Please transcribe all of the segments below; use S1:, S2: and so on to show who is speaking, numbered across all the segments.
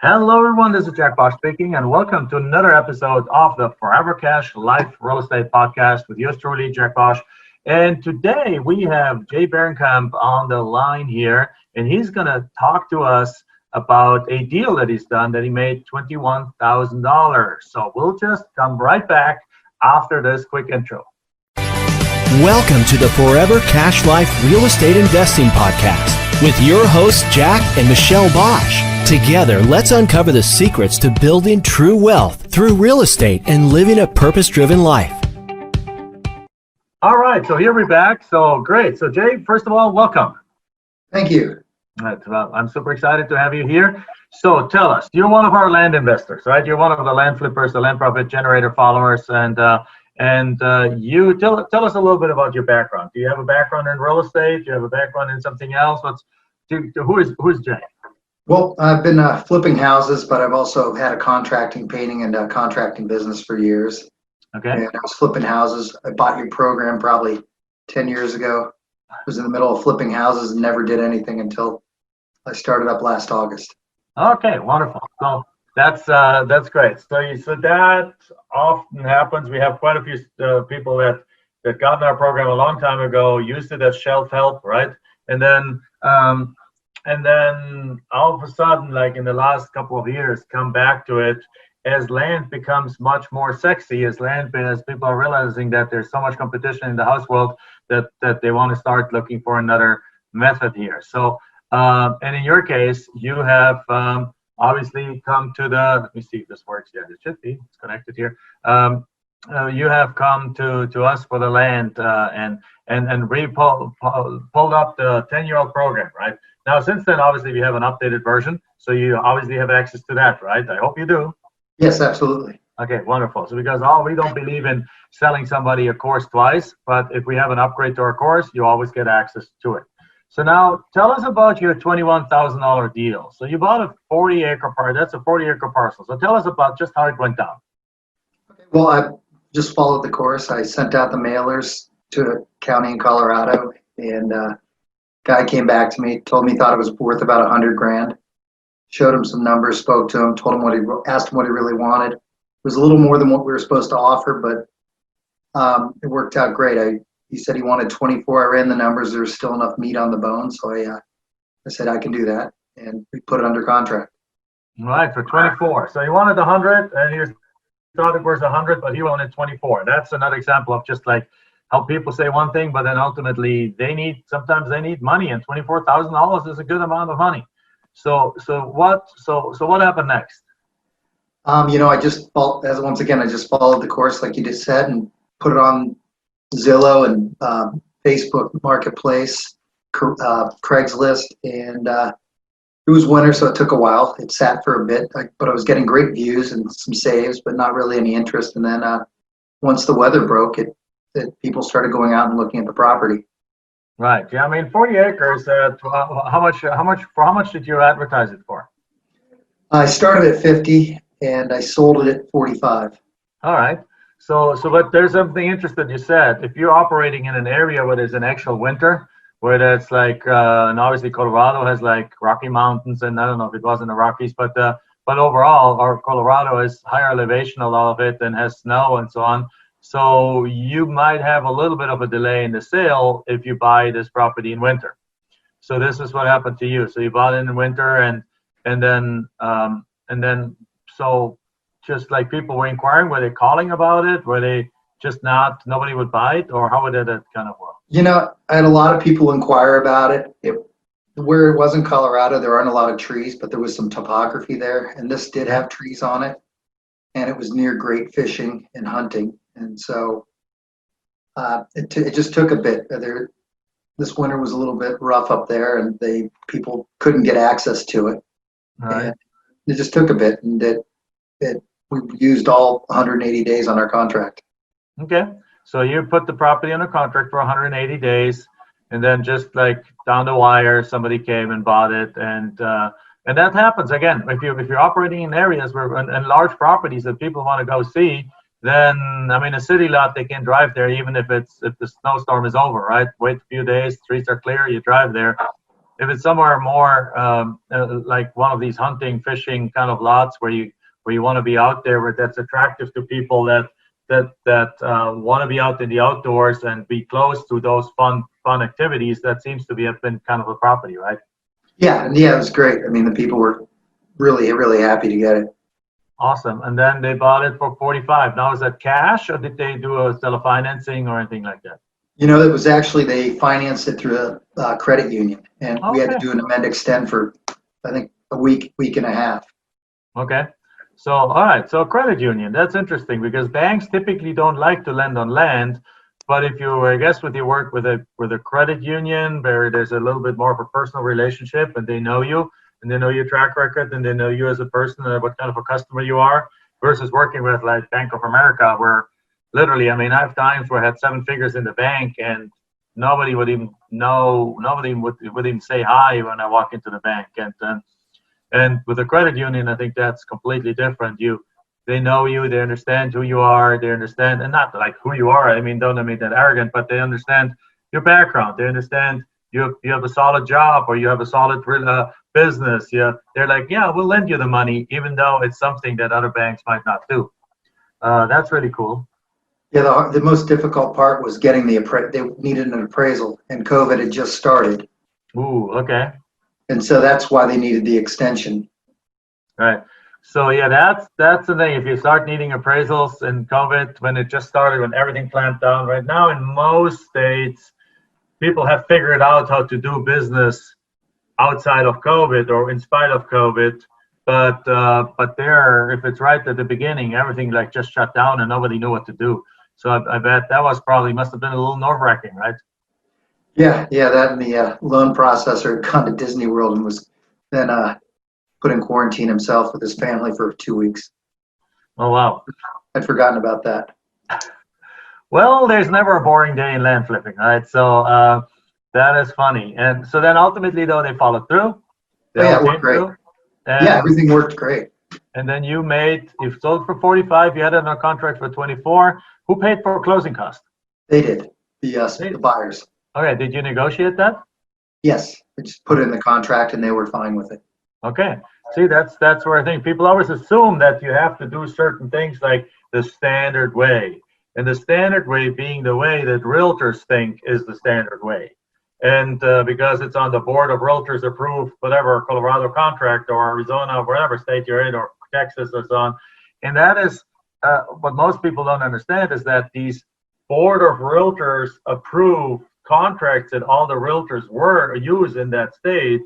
S1: Hello, everyone. This is Jack Bosch speaking, and welcome to another episode of the Forever Cash Life Real Estate Podcast with yours truly, Jack Bosch. And today we have Jay Berkenkamp on the line here, and he's going to talk to us about a deal that he's done that he made $21,000. So we'll just come right back after this quick intro.
S2: Welcome to the Forever Cash Life Real Estate Investing Podcast with your hosts, Jack and Michelle Bosch. Together, let's uncover the secrets to building true wealth through real estate and living a purpose-driven life.
S1: All right, so here we're back. So great. So Jay, first of all, welcome.
S3: Thank you.
S1: Well, I'm super excited to have you here. So tell us, you're one of our land investors, right? You're one of the land flippers, the land profit generator followers, and you tell us a little bit about your background. Do you have a background in real estate? Do you have a background in something else? Who's Jay?
S3: Well, I've been flipping houses, but I've also had a contracting, painting, and contracting business for years.
S1: Okay.
S3: And I was flipping houses. I bought your program probably 10 years ago. I was in the middle of flipping houses and never did anything until I started up last August.
S1: Okay, wonderful. So that's great. So that often happens. We have quite a few people that got in our program a long time ago, used it as shelf help, right? And then all of a sudden, like in the last couple of years, come back to it as land becomes much more sexy, as people are realizing that there's so much competition in the house world that they want to start looking for another method here. So, and in your case, you have obviously come to let me see if this works. Yeah, it should be. It's connected here. You have come to us for the land and really pulled up the 10-year-old program, right? Now, since then, obviously, we have an updated version, so you obviously have access to that, right? I hope you do.
S3: Yes, absolutely.
S1: Okay, wonderful. So because we don't believe in selling somebody a course twice, but if we have an upgrade to our course, you always get access to it. So now tell us about your $21,000 deal. So you bought a 40-acre parcel. That's a 40-acre parcel. So tell us about just how it went down.
S3: Okay, well, I just followed the course. I sent out the mailers to a county in Colorado, and guy came back to me, told me he thought it was worth about $100,000. Showed him some numbers, spoke to him, told him asked him what he really wanted. It was a little more than what we were supposed to offer, but it worked out great. He said he wanted 24. I ran the numbers. There was still enough meat on the bone, so I said I can do that, and we put it under contract.
S1: All right, for 24. So he wanted 100, and he thought it was 100, but he wanted 24. That's another example of just like how people say one thing, but then ultimately sometimes they need money, and $24,000 is a good amount of money. So what happened next?
S3: I just followed the course like you just said and put it on Zillow and Facebook Marketplace, Craigslist, and it was winter, so it took a while. It sat for a bit, but I was getting great views and some saves, but not really any interest. And then once the weather broke, people started going out and looking at the property.
S1: Right. Yeah. I mean, 40 acres. How much did you advertise it for?
S3: I started at 50 and I sold it at 45.
S1: All right. So, but there's something interesting you said. If you're operating in an area where there's an actual winter, where that's like, and obviously Colorado has like Rocky Mountains, and I don't know if it was in the Rockies, but overall, our Colorado is higher elevation, a lot of it, and has snow and so on. So you might have a little bit of a delay in the sale if you buy this property in winter. So this is what happened to you. So you bought it in winter, and then so just like people were inquiring, were they calling about it? Were they just nobody would buy it, or how did it kind of work?
S3: I had a lot of people inquire about it. Where it was in Colorado, there aren't a lot of trees, but there was some topography there, and this did have trees on it, and it was near great fishing and hunting. And so it just took a bit. This winter was a little bit rough up there, and people couldn't get access to it.
S1: Right.
S3: And it just took a bit, and we used all 180 days on our contract.
S1: Okay, so you put the property under contract for 180 days, and then just like down the wire, somebody came and bought it, and that happens again. If you're operating in areas where and large properties that people want to go see, then I mean a city lot they can drive there even if the snowstorm is over, right? Wait a few days, streets are clear, you drive there, if it's somewhere more like one of these hunting, fishing kind of lots where you want to be out there, where that's attractive to people that want to be out in the outdoors and be close to those fun activities, that seems to have been kind of a property, right?
S3: Yeah, and yeah, it was great. I mean, the people were really, really happy to get it.
S1: Awesome. And then they bought it for 45. Now, is that cash, or did they do a seller financing or anything like that?
S3: You know, it was actually, they financed it through a credit union, and we had to
S1: Okay.
S3: do an amend extend for, I think, a week and a half.
S1: Okay. So, all right. So credit union, that's interesting because banks typically don't like to lend on land. But if you, I guess, with you work with a credit union where there's a little bit more of a personal relationship and they know you and they know your track record and they know you as a person and what kind of a customer you are, versus working with like Bank of America, where literally, I mean, I have times where I had 7 figures in the bank and nobody would even know, nobody would even say hi when I walk into the bank. And with a credit union, I think that's completely different. They know you, they understand who you are, they understand, and not like who you are. I mean, don't mean that arrogant, but they understand your background. They understand you have a solid job or you have a solid business. Yeah, they're like, yeah, we'll lend you the money, even though it's something that other banks might not do. That's really cool.
S3: Yeah, the most difficult part was getting they needed an appraisal, and COVID had just started.
S1: Ooh, okay.
S3: And so that's why they needed the extension.
S1: Right. So yeah, that's the thing. If you start needing appraisals in COVID, when it just started, when everything clamped down, right now in most states, people have figured out how to do business outside of COVID or in spite of COVID. But there, if it's right at the beginning, everything like just shut down and nobody knew what to do. So I bet that must have been a little nerve-wracking, right?
S3: Yeah, that and the loan processor had gone to Disney World and was then put in quarantine himself with his family for 2 weeks.
S1: Oh wow.
S3: I'd forgotten about that.
S1: Well, there's never a boring day in land flipping, right? So that is funny. And so then ultimately, though, they followed through. They
S3: Yeah,
S1: all
S3: it worked
S1: came
S3: great.
S1: through.
S3: Yeah,
S1: And,
S3: everything worked great.
S1: and then you sold for 45. You had it on a contract for 24. Who paid for closing costs?
S3: They did. The buyers.
S1: Okay, did you negotiate that?
S3: Yes, they just put it in the contract and they were fine with it.
S1: Okay. See, that's where I think people always assume that you have to do certain things like the standard way. And the standard way being the way that realtors think is the standard way. And because it's on the board of realtors approved, whatever, Colorado contract or Arizona, whatever state you're in, or Texas or so on. And that is what most people don't understand, is that these board of realtors approved contracts that all the realtors were use in that state,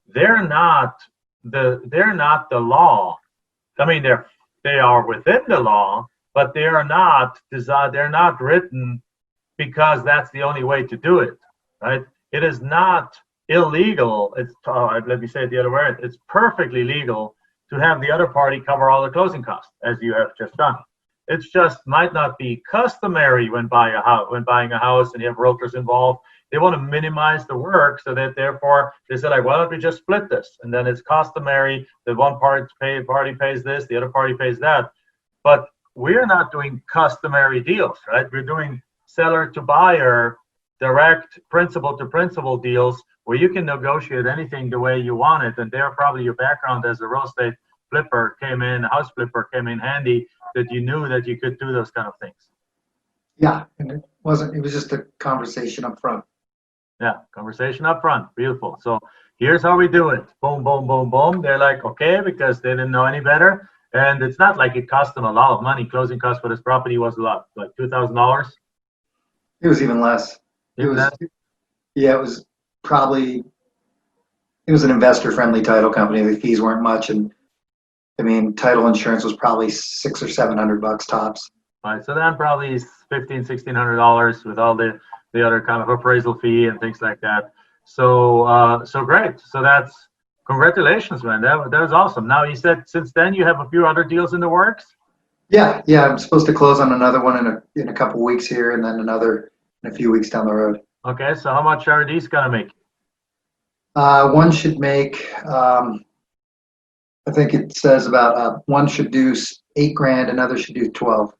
S1: they're not the law. I mean, they are within the law, but they're not written because that's the only way to do it, right? It is not illegal. It's let me say it the other way. It's perfectly legal to have the other party cover all the closing costs, as you have just done. It's just might not be customary when buying a house and you have realtors involved. They want to minimize the work, so that therefore they say, like, why don't we just split this? And then it's customary that one party pays this, the other party pays that. But we're not doing customary deals, right? We're doing seller to buyer, direct principal to principal deals where you can negotiate anything the way you want it. And there probably your background as a real estate house flipper came in handy, that you knew that you could do those kind of things.
S3: Yeah, and it was just a conversation up front.
S1: Yeah, conversation up front. Beautiful. So here's how we do it. Boom, boom, boom, boom. They're like, okay, because they didn't know any better. And it's not like it cost them a lot of money. Closing cost for this property was a lot, like $2,000.
S3: It was even less.
S1: Even less?
S3: Yeah, it was an investor-friendly title company. The fees weren't much, and I mean, title insurance was probably $600 or $700 tops.
S1: All right, so then probably $1,500-$1,600 with all the other kind of appraisal fee and things like that. So great. So that's congratulations, man. That was awesome. Now you said since then you have a few other deals in the works.
S3: Yeah. I'm supposed to close on another one in a couple weeks here, and then another in a few weeks down the road.
S1: Okay, so how much are these gonna make?
S3: One should make, I think it says about one should do $8,000, another should do 12.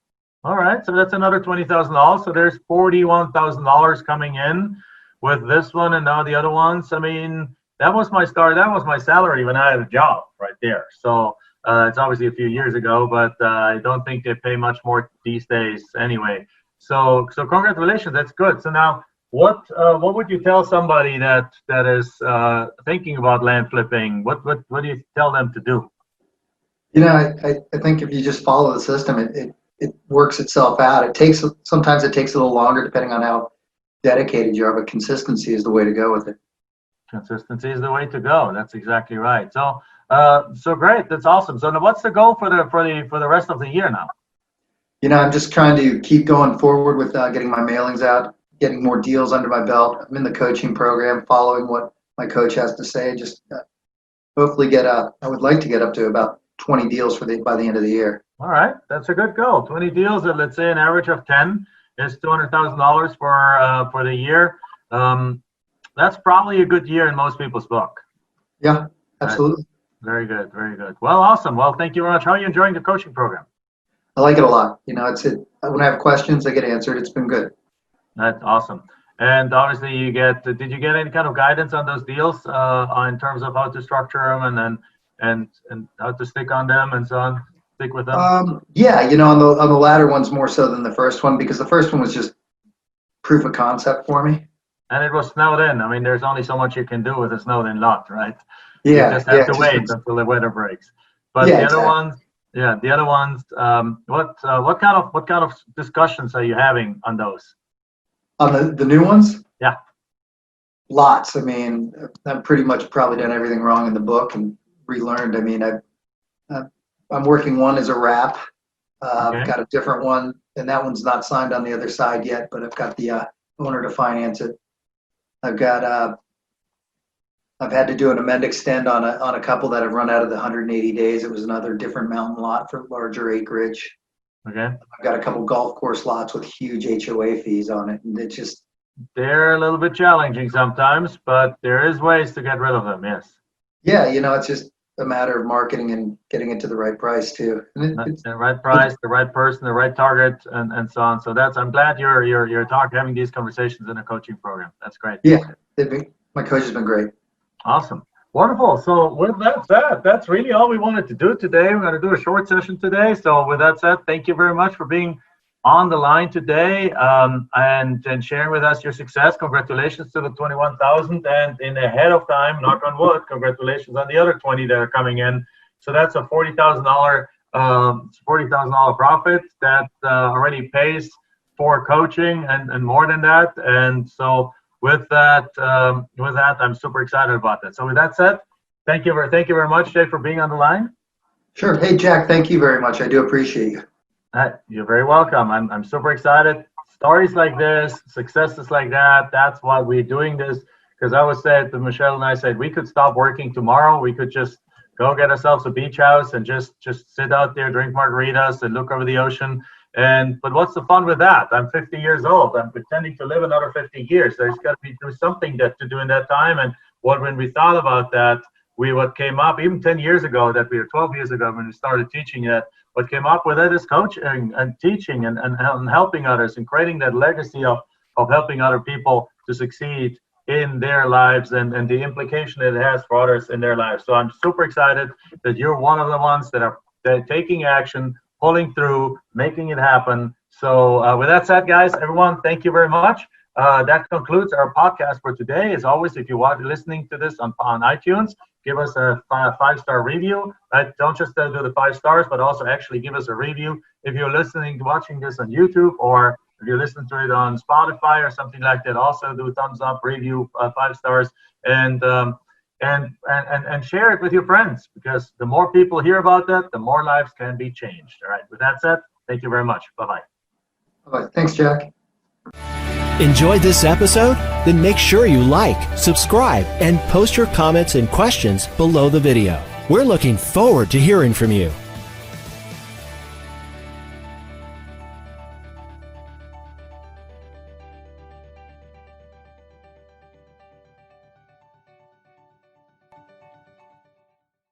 S1: All right, so that's another $20,000. So there's $41,000 coming in with this one and now the other ones. I mean, that was my start. That was my salary when I had a job right there. So it's obviously a few years ago, but I don't think they pay much more these days anyway. So congratulations. That's good. So now, what would you tell somebody that is thinking about land flipping? What do you tell them to do?
S3: I think if you just follow the system, it works itself out. Sometimes it takes a little longer depending on how dedicated you are, but consistency is the way to go with it.
S1: Consistency is the way to go. That's exactly right. So great. That's awesome. So now what's the goal for the rest of the year now?
S3: I'm just trying to keep going forward with getting my mailings out, getting more deals under my belt. I'm in the coaching program, following what my coach has to say. Just hopefully I would like to get up to about 20 deals by the end of the year.
S1: All right, that's a good goal. 20 deals at, let's say, an average of 10 is $200,000 for the year. That's probably a good year in most people's book.
S3: Yeah, absolutely.
S1: Very good, very good. Well, awesome. Well, thank you very much. How are you enjoying the coaching program?
S3: I like it a lot. When I have questions, they get answered. It's been good.
S1: That's awesome. And obviously, did you get any kind of guidance on those deals in terms of how to structure them and how to stick on them and so on? Stick with them?
S3: Yeah, on the latter ones more so than the first one, because the first one was just proof of concept for me.
S1: And it was snowed in. I mean, there's only so much you can do with a snowed in lot, right?
S3: Yeah.
S1: You just have to wait until the weather breaks. But
S3: yeah,
S1: the other ones, what kind of discussions are you having on those?
S3: On the new ones?
S1: Yeah.
S3: Lots. I mean, I've pretty much probably done everything wrong in the book and relearned. I mean, I'm working one as a wrap.
S1: Okay.
S3: I've got a different one, and that one's not signed on the other side yet, but I've got the owner to finance it. I've had to do an amend extend on a couple that have run out of the 180 days. It was another different mountain lot for larger acreage.
S1: Okay.
S3: I've got a couple golf course lots with huge HOA fees on it, and
S1: they're a little bit challenging sometimes, but there is ways to get rid of them. Yes.
S3: Yeah, it's just a matter of marketing and getting it to the right price too.
S1: The right price, the right person, the right target, and so on. So I'm glad you're having these conversations in a coaching program. That's great.
S3: Yeah, my coach has been great.
S1: Awesome. Wonderful. So with that said, that's really all we wanted to do today. We're going to do a short session today. So with that said, thank you very much for being on the line today and sharing with us your success. Congratulations to the 21,000, and in ahead of time, knock on wood, congratulations on the other 20 that are coming in. So that's a $40,000 profit that already pays for coaching and more than that. And so with that, I'm super excited about that. So with that said, thank you very much, Jay, for being on the line.
S3: Sure. Hey, Jack, thank you very much. I do appreciate you.
S1: You're very welcome. I'm super excited. Stories like this, successes like that, that's why we're doing this. Because I was said to Michelle and I said, we could stop working tomorrow. We could just go get ourselves a beach house and just sit out there, drink margaritas and look over the ocean. But what's the fun with that? I'm 50 years old. I'm pretending to live another 50 years. There's got to be something to do in that time. And when we thought about that, what came up even 10 years ago, 12 years ago when we started teaching it, what came up with it is coaching and teaching and helping others and creating that legacy of helping other people to succeed in their lives and the implication it has for others in their lives. So I'm super excited that you're one of the ones that are taking action, pulling through, making it happen. So with that said, guys, everyone, thank you very much. That concludes our podcast for today. As always, if you are listening to this on iTunes, give us a 5-star review. Don't just do the 5 stars, but also actually give us a review. If you're watching this on YouTube, or if you're listening to it on Spotify or something like that, also do a thumbs up, review, 5 stars, and share it with your friends, because the more people hear about that, the more lives can be changed. All right. With that said, thank you very much. Bye-bye.
S3: Bye-bye. Thanks, Jack.
S2: Enjoyed this episode? Then make sure you like, subscribe, and post your comments and questions below the video. We're looking forward to hearing from you.